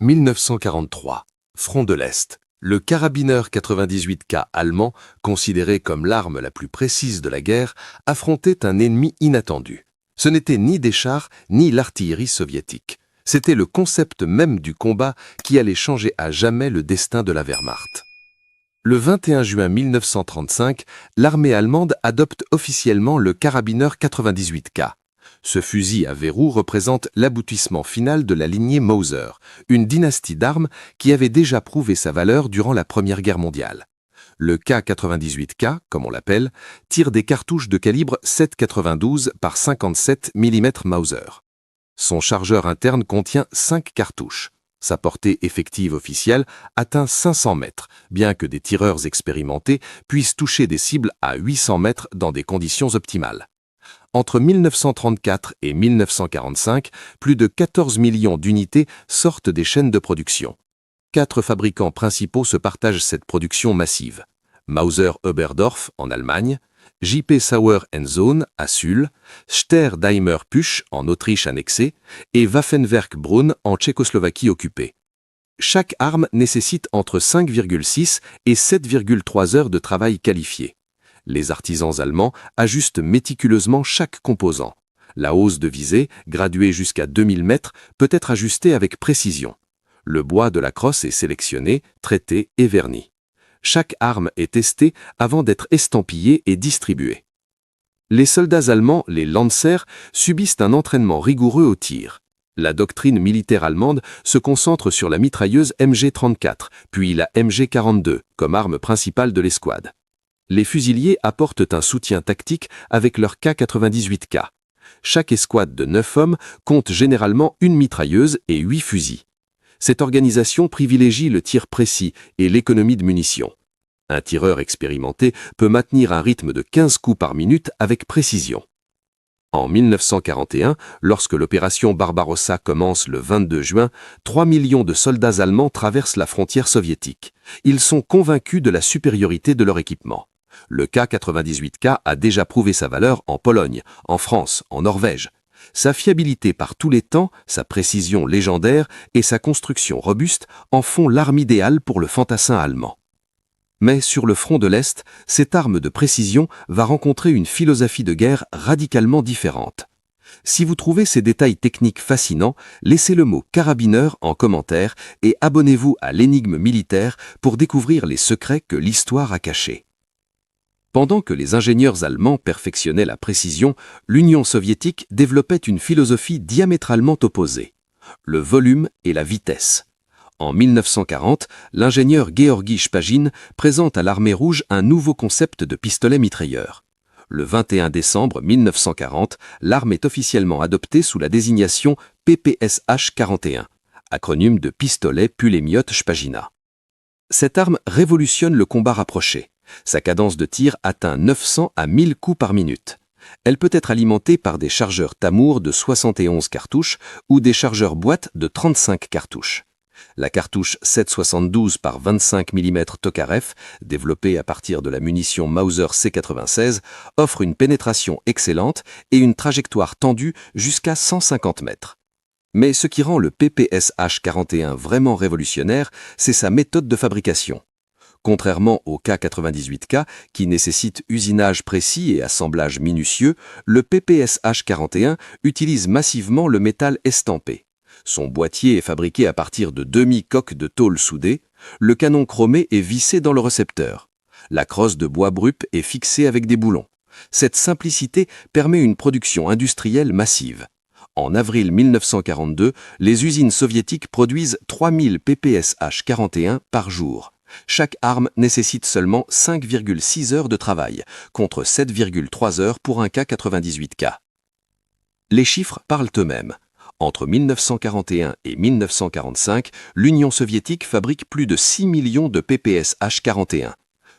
1943. Front de l'Est. Le Karabiner 98K allemand, considéré comme l'arme la plus précise de la guerre, affrontait un ennemi inattendu. Ce n'était ni des chars, ni l'artillerie soviétique. C'était le concept même du combat qui allait changer à jamais le destin de la Wehrmacht. Le 21 juin 1935, l'armée allemande adopte officiellement le Karabiner 98K. Ce fusil à verrou représente l'aboutissement final de la lignée Mauser, une dynastie d'armes qui avait déjà prouvé sa valeur durant la Première Guerre mondiale. Le K98K, comme on l'appelle, tire des cartouches de calibre 7,92 par 57 mm Mauser. Son chargeur interne contient 5 cartouches. Sa portée effective officielle atteint 500 mètres, bien que des tireurs expérimentés puissent toucher des cibles à 800 mètres dans des conditions optimales. Entre 1934 et 1945, plus de 14 millions d'unités sortent des chaînes de production. 4 fabricants principaux se partagent cette production massive. Mauser-Oberndorf en Allemagne, J.P. Sauer & Sohn à Sul, Steyr-Daimler-Puch en Autriche annexée et Waffenwerk Brunn en Tchécoslovaquie occupée. Chaque arme nécessite entre 5,6 et 7,3 heures de travail qualifié. Les artisans allemands ajustent méticuleusement chaque composant. La hausse de visée, graduée jusqu'à 2000 mètres, peut être ajustée avec précision. Le bois de la crosse est sélectionné, traité et verni. Chaque arme est testée avant d'être estampillée et distribuée. Les soldats allemands, les Lanzer, subissent un entraînement rigoureux au tir. La doctrine militaire allemande se concentre sur la mitrailleuse MG34, puis la MG42, comme arme principale de l'escouade. Les fusiliers apportent un soutien tactique avec leur K98K. Chaque escouade de 9 hommes compte généralement une mitrailleuse et 8 fusils. Cette organisation privilégie le tir précis et l'économie de munitions. Un tireur expérimenté peut maintenir un rythme de 15 coups par minute avec précision. En 1941, lorsque l'opération Barbarossa commence le 22 juin, 3 millions de soldats allemands traversent la frontière soviétique. Ils sont convaincus de la supériorité de leur équipement. Le K98K a déjà prouvé sa valeur en Pologne, en France, en Norvège. Sa fiabilité par tous les temps, sa précision légendaire et sa construction robuste en font l'arme idéale pour le fantassin allemand. Mais sur le front de l'Est, cette arme de précision va rencontrer une philosophie de guerre radicalement différente. Si vous trouvez ces détails techniques fascinants, laissez le mot Karabiner en commentaire et abonnez-vous à l'énigme militaire pour découvrir les secrets que l'histoire a cachés. Pendant que les ingénieurs allemands perfectionnaient la précision, l'Union soviétique développait une philosophie diamétralement opposée, le volume et la vitesse. En 1940, l'ingénieur Georgi Shpagin présente à l'Armée rouge un nouveau concept de pistolet mitrailleur. Le 21 décembre 1940, l'arme est officiellement adoptée sous la désignation PPSH-41, acronyme de pistolet Pulemyot Shpagina. Cette arme révolutionne le combat rapproché. Sa cadence de tir atteint 900 à 1000 coups par minute. Elle peut être alimentée par des chargeurs Tamour de 71 cartouches ou des chargeurs boîte de 35 cartouches. La cartouche 7,72 par 25 mm Tokarev, développée à partir de la munition Mauser C96, offre une pénétration excellente et une trajectoire tendue jusqu'à 150 mètres. Mais ce qui rend le PPSH-41 vraiment révolutionnaire, c'est sa méthode de fabrication. Contrairement au K98K, qui nécessite usinage précis et assemblage minutieux, le PPSH-41 utilise massivement le métal estampé. Son boîtier est fabriqué à partir de demi-coques de tôle soudée, le canon chromé est vissé dans le récepteur. La crosse de bois brut est fixée avec des boulons. Cette simplicité permet une production industrielle massive. En avril 1942, les usines soviétiques produisent 3000 PPSH-41 par jour. Chaque arme nécessite seulement 5,6 heures de travail, contre 7,3 heures pour un K98K. Les chiffres parlent eux-mêmes. Entre 1941 et 1945, l'Union soviétique fabrique plus de 6 millions de PPSH-41.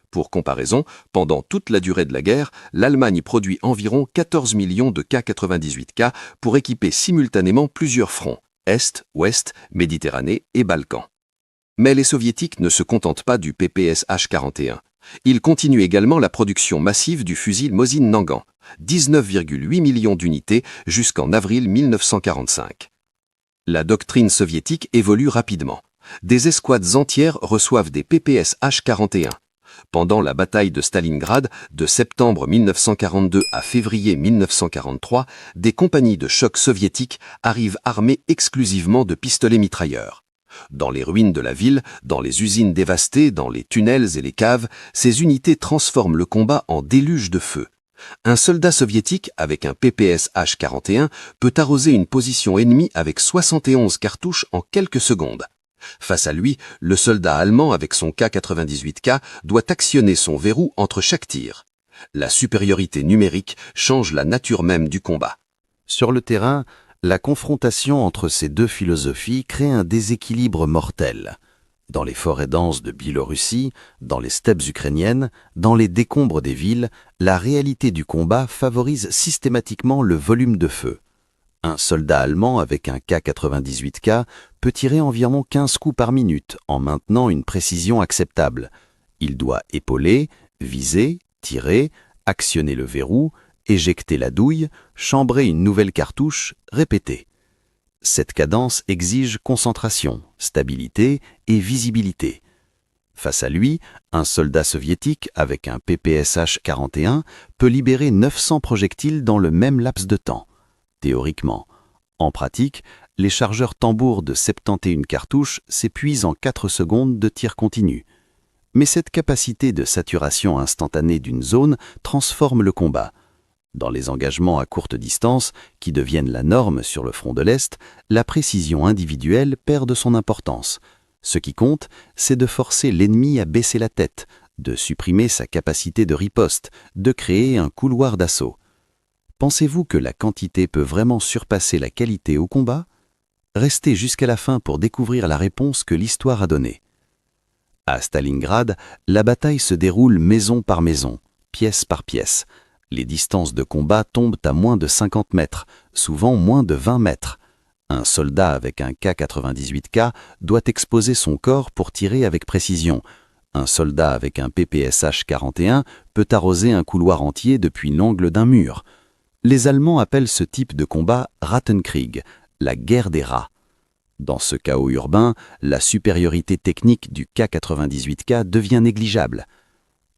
Pour comparaison, pendant toute la durée de la guerre, l'Allemagne produit environ 14 millions de K98K pour équiper simultanément plusieurs fronts, Est, Ouest, Méditerranée et Balkans. Mais les soviétiques ne se contentent pas du PPSH-41. Ils continuent également la production massive du fusil Mosin-Nagant, 19,8 millions d'unités jusqu'en avril 1945. La doctrine soviétique évolue rapidement. Des escouades entières reçoivent des PPS H-41. Pendant la bataille de Stalingrad, de septembre 1942 à février 1943, des compagnies de choc soviétiques arrivent armées exclusivement de pistolets mitrailleurs. Dans les ruines de la ville, dans les usines dévastées, dans les tunnels et les caves, ces unités transforment le combat en déluge de feu. Un soldat soviétique avec un PPS H-41 peut arroser une position ennemie avec 71 cartouches en quelques secondes. Face à lui, le soldat allemand avec son K-98K doit actionner son verrou entre chaque tir. La supériorité numérique change la nature même du combat. Sur le terrain, la confrontation entre ces deux philosophies crée un déséquilibre mortel. Dans les forêts denses de Biélorussie, dans les steppes ukrainiennes, dans les décombres des villes, la réalité du combat favorise systématiquement le volume de feu. Un soldat allemand avec un K-98K peut tirer environ 15 coups par minute en maintenant une précision acceptable. Il doit épauler, viser, tirer, actionner le verrou, éjecter la douille, chambrer une nouvelle cartouche, répéter. Cette cadence exige concentration, stabilité et visibilité. Face à lui, un soldat soviétique avec un PPSH-41 peut libérer 900 projectiles dans le même laps de temps. Théoriquement. En pratique, les chargeurs tambours de 71 cartouches s'épuisent en 4 secondes de tir continu. Mais cette capacité de saturation instantanée d'une zone transforme le combat. Dans les engagements à courte distance, qui deviennent la norme sur le front de l'Est, la précision individuelle perd de son importance. Ce qui compte, c'est de forcer l'ennemi à baisser la tête, de supprimer sa capacité de riposte, de créer un couloir d'assaut. Pensez-vous que la quantité peut vraiment surpasser la qualité au combat ? Restez jusqu'à la fin pour découvrir la réponse que l'histoire a donnée. À Stalingrad, la bataille se déroule maison par maison, pièce par pièce. Les distances de combat tombent à moins de 50 mètres, souvent moins de 20 mètres. Un soldat avec un K-98K doit exposer son corps pour tirer avec précision. Un soldat avec un PPSH-41 peut arroser un couloir entier depuis l'angle d'un mur. Les Allemands appellent ce type de combat Rattenkrieg, la guerre des rats. Dans ce chaos urbain, la supériorité technique du K-98K devient négligeable.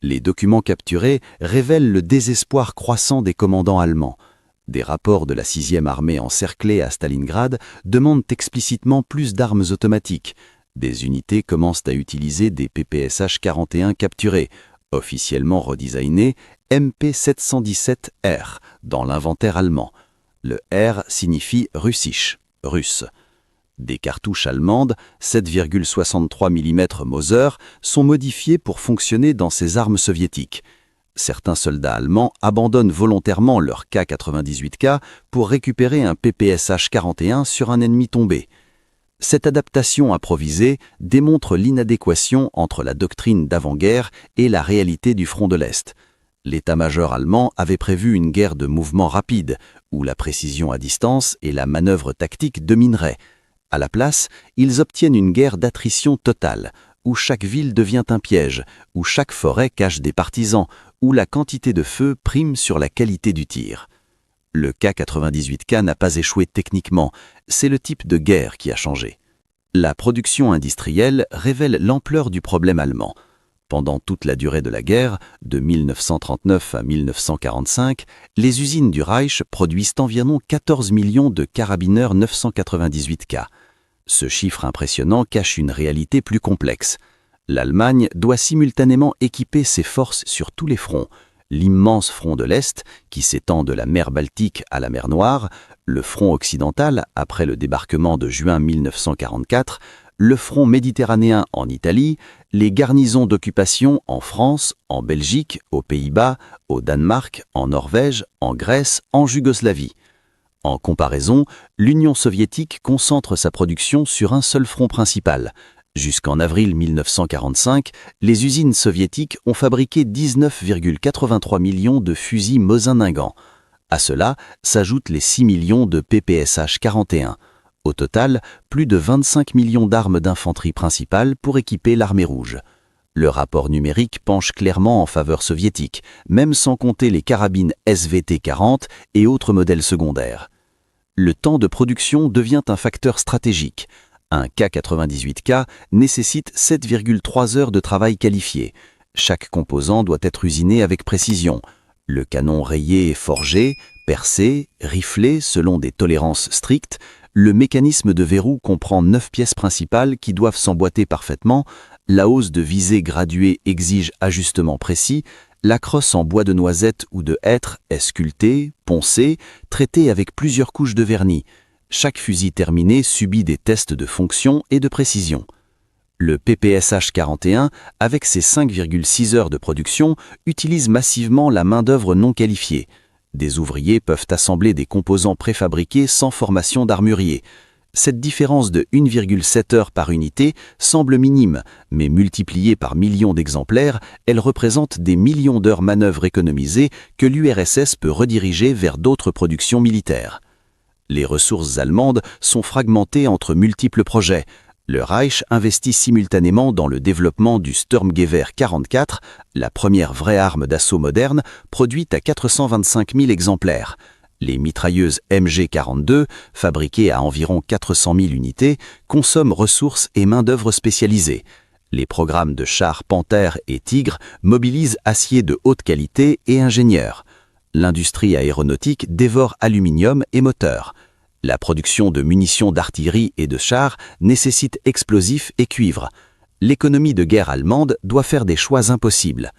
Les documents capturés révèlent le désespoir croissant des commandants allemands. Des rapports de la 6e armée encerclée à Stalingrad demandent explicitement plus d'armes automatiques. Des unités commencent à utiliser des PPSH-41 capturés, officiellement redesignés MP717R dans l'inventaire allemand. Le R signifie Russisch, russe. Des cartouches allemandes, 7,63 mm Mauser, sont modifiées pour fonctionner dans ces armes soviétiques. Certains soldats allemands abandonnent volontairement leur K-98K pour récupérer un PPSH-41 sur un ennemi tombé. Cette adaptation improvisée démontre l'inadéquation entre la doctrine d'avant-guerre et la réalité du front de l'Est. L'état-major allemand avait prévu une guerre de mouvement rapide, où la précision à distance et la manœuvre tactique domineraient. À la place, ils obtiennent une guerre d'attrition totale, où chaque ville devient un piège, où chaque forêt cache des partisans, où la quantité de feu prime sur la qualité du tir. Le K-98K n'a pas échoué techniquement, c'est le type de guerre qui a changé. La production industrielle révèle l'ampleur du problème allemand. Pendant toute la durée de la guerre, de 1939 à 1945, les usines du Reich produisent environ 14 millions de carabineurs 998K. Ce chiffre impressionnant cache une réalité plus complexe. L'Allemagne doit simultanément équiper ses forces sur tous les fronts. L'immense front de l'Est, qui s'étend de la mer Baltique à la mer Noire, le front occidental après le débarquement de juin 1944, le front méditerranéen en Italie, les garnisons d'occupation en France, en Belgique, aux Pays-Bas, au Danemark, en Norvège, en Grèce, en Yougoslavie. En comparaison, l'Union soviétique concentre sa production sur un seul front principal. Jusqu'en avril 1945, les usines soviétiques ont fabriqué 19,83 millions de fusils Mosin-Nagant. À cela s'ajoutent les 6 millions de PPSH-41. Au total, plus de 25 millions d'armes d'infanterie principale pour équiper l'armée rouge. Le rapport numérique penche clairement en faveur soviétique, même sans compter les carabines SVT-40 et autres modèles secondaires. Le temps de production devient un facteur stratégique. Un K98K nécessite 7,3 heures de travail qualifié. Chaque composant doit être usiné avec précision. Le canon rayé est forgé, percé, riflé selon des tolérances strictes. Le mécanisme de verrou comprend 9 pièces principales qui doivent s'emboîter parfaitement. La hausse de visée graduée exige ajustement précis. La crosse en bois de noisette ou de hêtre est sculptée, poncée, traitée avec plusieurs couches de vernis. Chaque fusil terminé subit des tests de fonction et de précision. Le PPSH-41, avec ses 5,6 heures de production, utilise massivement la main-d'œuvre non qualifiée. Des ouvriers peuvent assembler des composants préfabriqués sans formation d'armurier. Cette différence de 1,7 heures par unité semble minime, mais multipliée par millions d'exemplaires, elle représente des millions d'heures manœuvres économisées que l'URSS peut rediriger vers d'autres productions militaires. Les ressources allemandes sont fragmentées entre multiples projets. Le Reich investit simultanément dans le développement du Sturmgewehr 44, la première vraie arme d'assaut moderne, produite à 425 000 exemplaires. Les mitrailleuses MG42, fabriquées à environ 400 000 unités, consomment ressources et main-d'œuvre spécialisées. Les programmes de chars Panthère et Tigre mobilisent acier de haute qualité et ingénieurs. L'industrie aéronautique dévore aluminium et moteurs. La production de munitions d'artillerie et de chars nécessite explosifs et cuivre. L'économie de guerre allemande doit faire des choix impossibles.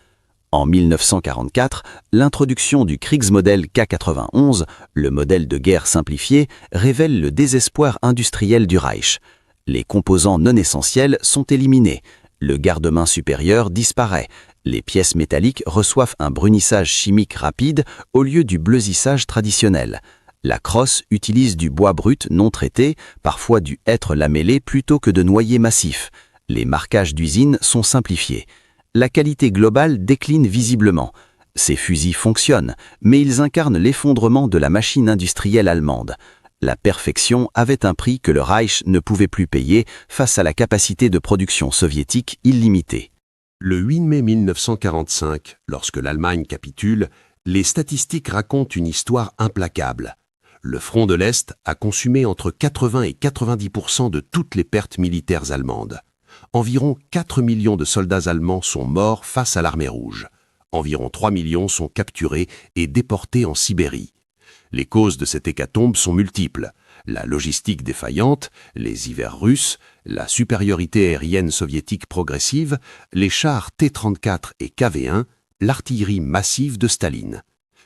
En 1944, l'introduction du Kriegsmodell K91, le modèle de guerre simplifié, révèle le désespoir industriel du Reich. Les composants non essentiels sont éliminés. Le garde-main supérieur disparaît. Les pièces métalliques reçoivent un brunissage chimique rapide au lieu du bleusissage traditionnel. La crosse utilise du bois brut non traité, parfois du hêtre lamellé plutôt que de noyer massif. Les marquages d'usine sont simplifiés. La qualité globale décline visiblement. Ces fusils fonctionnent, mais ils incarnent l'effondrement de la machine industrielle allemande. La perfection avait un prix que le Reich ne pouvait plus payer face à la capacité de production soviétique illimitée. Le 8 mai 1945, lorsque l'Allemagne capitule, les statistiques racontent une histoire implacable. Le front de l'Est a consumé entre 80 et 90% de toutes les pertes militaires allemandes. Environ 4 millions de soldats allemands sont morts face à l'armée rouge. Environ 3 millions sont capturés et déportés en Sibérie. Les causes de cette hécatombe sont multiples. La logistique défaillante, les hivers russes, la supériorité aérienne soviétique progressive, les chars T-34 et KV-1, l'artillerie massive de Staline.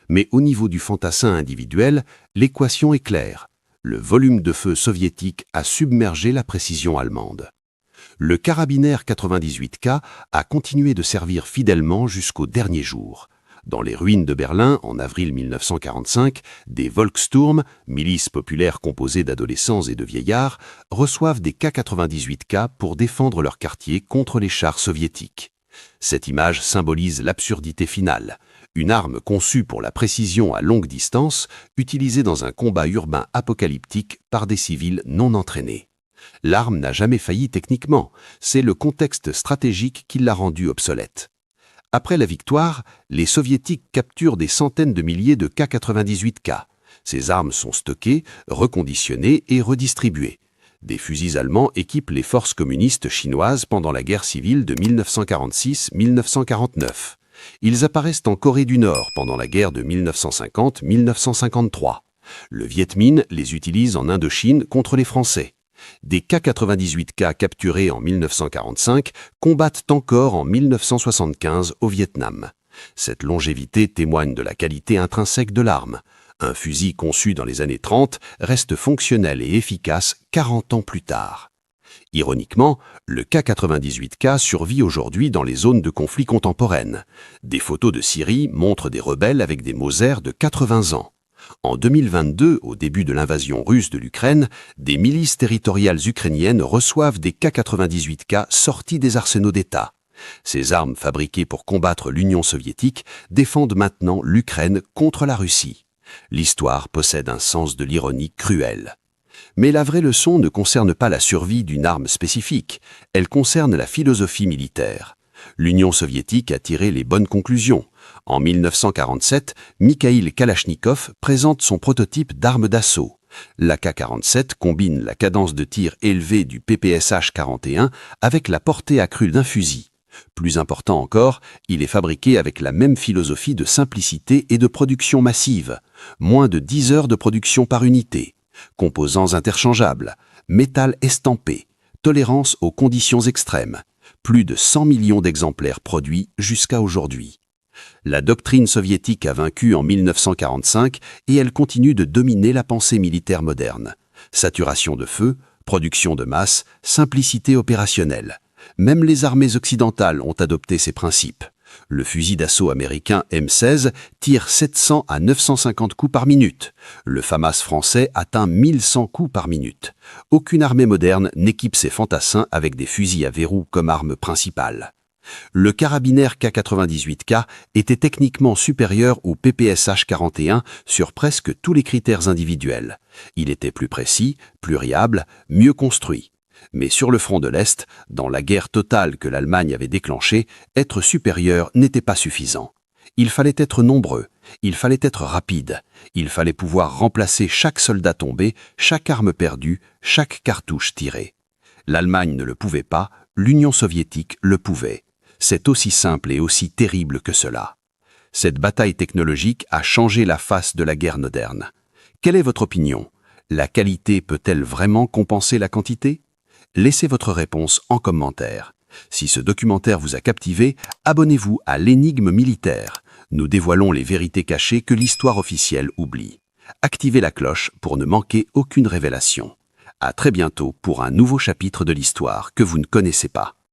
Mais au niveau du fantassin individuel, l'équation est claire. Le volume de feu soviétique a submergé la précision allemande. Le carabinaire 98K a continué de servir fidèlement jusqu'au dernier jour. Dans les ruines de Berlin, en avril 1945, des Volkssturm, milices populaires composées d'adolescents et de vieillards, reçoivent des K98K pour défendre leur quartier contre les chars soviétiques. Cette image symbolise l'absurdité finale. Une arme conçue pour la précision à longue distance, utilisée dans un combat urbain apocalyptique par des civils non entraînés. L'arme n'a jamais failli techniquement, c'est le contexte stratégique qui l'a rendue obsolète. Après la victoire, les soviétiques capturent des centaines de milliers de K98K. Ces armes sont stockées, reconditionnées et redistribuées. Des fusils allemands équipent les forces communistes chinoises pendant la guerre civile de 1946-1949. Ils apparaissent en Corée du Nord pendant la guerre de 1950-1953. Le Viet Minh les utilise en Indochine contre les Français. Des K98K capturés en 1945 combattent encore en 1975 au Vietnam. Cette longévité témoigne de la qualité intrinsèque de l'arme. Un fusil conçu dans les années 30 reste fonctionnel et efficace 40 ans plus tard. Ironiquement, le K98K survit aujourd'hui dans les zones de conflit contemporaines. Des photos de Syrie montrent des rebelles avec des Mauser de 80 ans. En 2022, au début de l'invasion russe de l'Ukraine, des milices territoriales ukrainiennes reçoivent des K98K sortis des arsenaux d'État. Ces armes fabriquées pour combattre l'Union soviétique défendent maintenant l'Ukraine contre la Russie. L'histoire possède un sens de l'ironie cruel. Mais la vraie leçon ne concerne pas la survie d'une arme spécifique, elle concerne la philosophie militaire. L'Union soviétique a tiré les bonnes conclusions. En 1947, Mikhaïl Kalachnikov présente son prototype d'arme d'assaut. L'AK-47 combine la cadence de tir élevée du PPSH-41 avec la portée accrue d'un fusil. Plus important encore, il est fabriqué avec la même philosophie de simplicité et de production massive. Moins de 10 heures de production par unité. Composants interchangeables. Métal estampé. Tolérance aux conditions extrêmes. Plus de 100 millions d'exemplaires produits jusqu'à aujourd'hui. La doctrine soviétique a vaincu en 1945 et elle continue de dominer la pensée militaire moderne. Saturation de feu, production de masse, simplicité opérationnelle. Même les armées occidentales ont adopté ces principes. Le fusil d'assaut américain M16 tire 700 à 950 coups par minute. Le FAMAS français atteint 1100 coups par minute. Aucune armée moderne n'équipe ses fantassins avec des fusils à verrou comme arme principale. Le carabinaire K98K était techniquement supérieur au PPSH-41 sur presque tous les critères individuels. Il était plus précis, plus riable, mieux construit. Mais sur le front de l'Est, dans la guerre totale que l'Allemagne avait déclenchée, être supérieur n'était pas suffisant. Il fallait être nombreux, il fallait être rapide, il fallait pouvoir remplacer chaque soldat tombé, chaque arme perdue, chaque cartouche tirée. L'Allemagne ne le pouvait pas, l'Union soviétique le pouvait. C'est aussi simple et aussi terrible que cela. Cette bataille technologique a changé la face de la guerre moderne. Quelle est votre opinion? La qualité peut-elle vraiment compenser la quantité? Laissez votre réponse en commentaire. Si ce documentaire vous a captivé, abonnez-vous à l'Énigme militaire. Nous dévoilons les vérités cachées que l'histoire officielle oublie. Activez la cloche pour ne manquer aucune révélation. À très bientôt pour un nouveau chapitre de l'histoire que vous ne connaissez pas.